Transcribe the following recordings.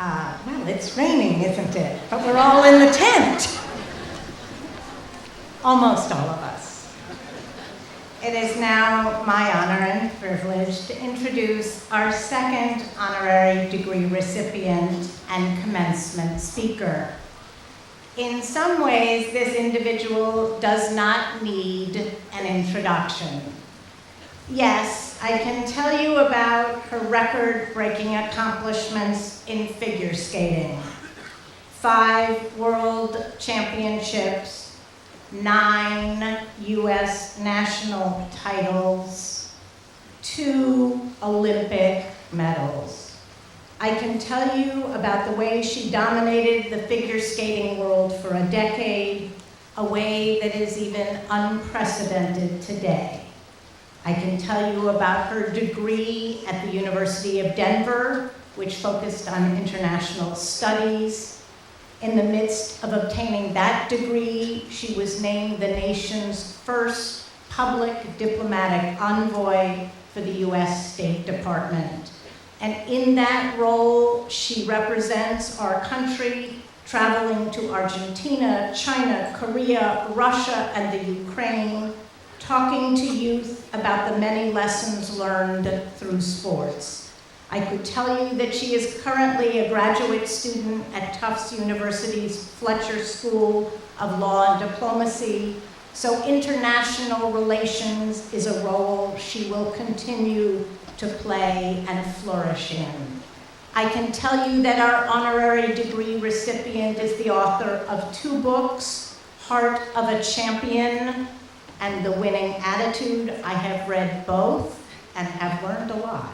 Well, it's raining, isn't it? But we're all in the tent. Almost all of us. It is now my honor and privilege to introduce our second honorary degree recipient and commencement speaker. In some ways, this individual does not need an introduction. Yes, I can tell you about her record-breaking accomplishments in figure skating. 5 world championships, 9 US national titles, 2 Olympic medals. I can tell you about the way she dominated the figure skating world for a decade, a way that is even unprecedented today. I can tell you about her degree at the University of Denver, which focused on international studies. In the midst of obtaining that degree, she was named the nation's first public diplomatic envoy for the US State Department. And in that role, she represents our country, traveling to Argentina, China, Korea, Russia, and the Ukraine, talking to youth about the many lessons learned through sports. I could tell you that she is currently a graduate student at Tufts University's Fletcher School of Law and Diplomacy, so international relations is a role she will continue to play and flourish in. I can tell you that our honorary degree recipient is the author of 2 books, Heart of a Champion and The Winning Attitude. I have read both and have learned a lot.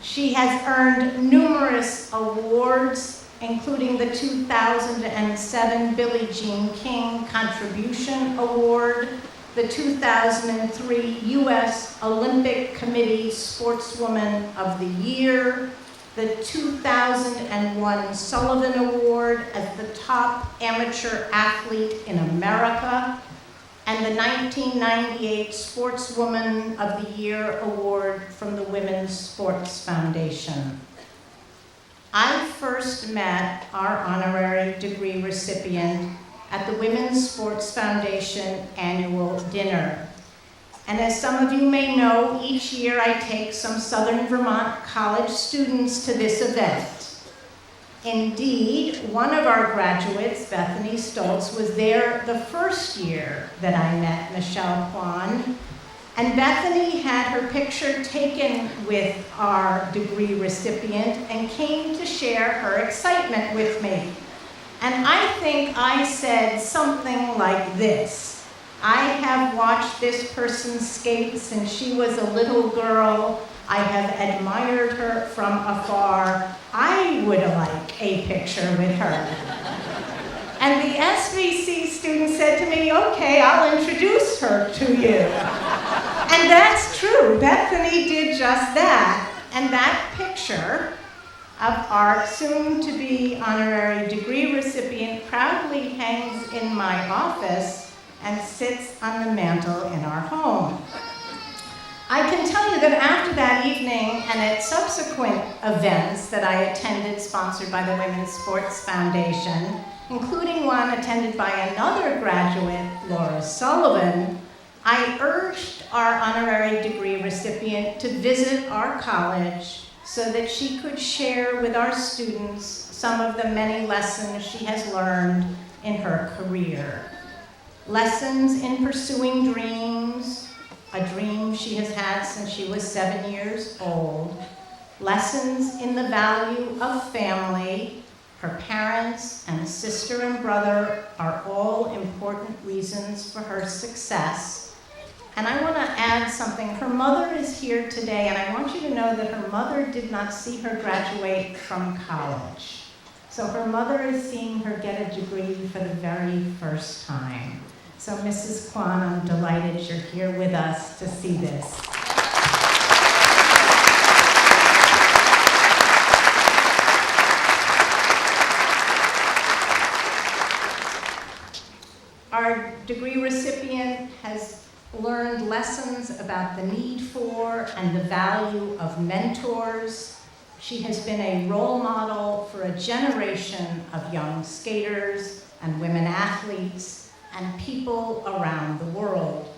She has earned numerous awards, including the 2007 Billie Jean King Contribution Award, the 2003 U.S. Olympic Committee Sportswoman of the Year, the 2001 Sullivan Award as the top amateur athlete in America, and the 1998 Sportswoman of the Year Award from the Women's Sports Foundation. I first met our honorary degree recipient at the Women's Sports Foundation annual dinner. And as some of you may know, each year I take some Southern Vermont College students to this event. Indeed, one of our graduates, Bethany Stoltz, was there the first year that I met Michelle Kwan. And Bethany had her picture taken with our degree recipient and came to share her excitement with me. And I think I said something like this: I have watched this person skate since she was a little girl. I have admired her from afar. I would like a picture with her. And the SVC student said to me, okay, I'll introduce her to you. And that's true. Bethany did just that. And that picture of our soon-to-be honorary degree recipient proudly hangs in my office and sits on the mantle in our home. I can tell you that after that evening and at subsequent events that I attended sponsored by the Women's Sports Foundation, including one attended by another graduate, Laura Sullivan, I urged our honorary degree recipient to visit our college so that she could share with our students some of the many lessons she has learned in her career. Lessons in pursuing dreams, a dream she has had since she was 7 years old. Lessons in the value of family. Her parents and sister and brother are all important reasons for her success. And I want to add something. Her mother is here today, and I want you to know that her mother did not see her graduate from college. So her mother is seeing her get a degree for the very first time. So Mrs. Kwan, I'm delighted you're here with us to see this. Our degree recipient has learned lessons about the need for and the value of mentors, She has been a role model for a generation of young skaters and women athletes and people around the world.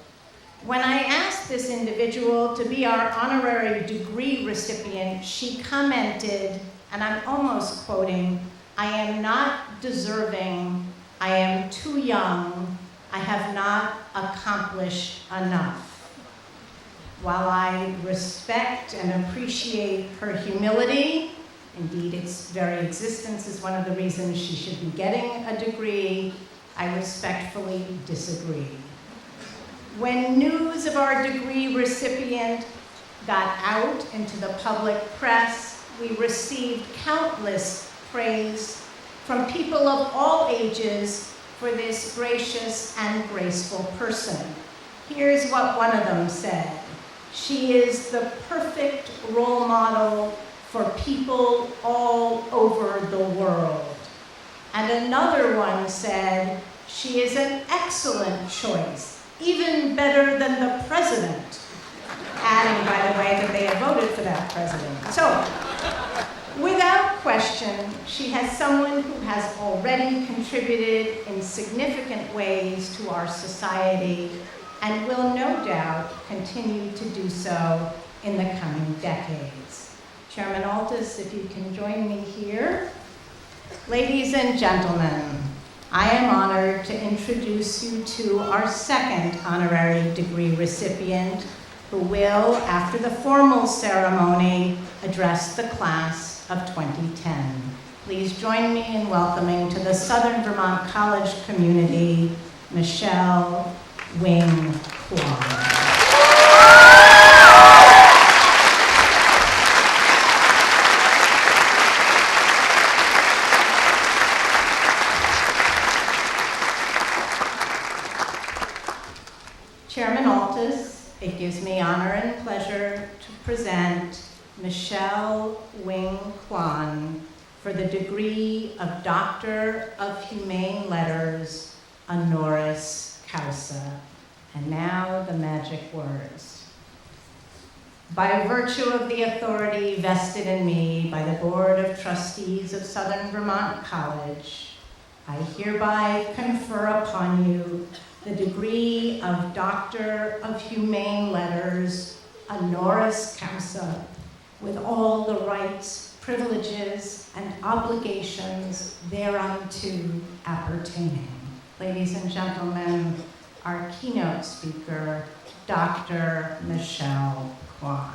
When I asked this individual to be our honorary degree recipient, she commented, and I'm almost quoting, "I am not deserving, I am too young, I have not accomplished enough." While I respect and appreciate her humility, indeed its very existence is one of the reasons she should be getting a degree, I respectfully disagree. When news of our degree recipient got out into the public press, we received countless praise from people of all ages for this gracious and graceful person. Here's what one of them said: "She is the perfect role model for people all over the world." And another one said, "She is an excellent choice, even better than the president," adding, by the way, that they had voted for that president. So, without question, she has someone who has already contributed in significant ways to our society and will no doubt continue to do so in the coming decades. Chairman Altus, if you can join me here. Ladies and gentlemen, I am honored to introduce you to our second honorary degree recipient, who will, after the formal ceremony, address the class of 2010. Please join me in welcoming to the Southern Vermont College community, Michelle Kwan. Chairman Altus, it gives me honor and pleasure to present Michelle Kwan for the degree of Doctor of Humane Letters, honoris causa. And now the magic words. By virtue of the authority vested in me by the Board of Trustees of Southern Vermont College, I hereby confer upon you the degree of Doctor of Humane Letters, honoris causa, with all the rights, privileges, and obligations thereunto appertaining. Ladies and gentlemen, our keynote speaker, Dr. Michelle Kwan.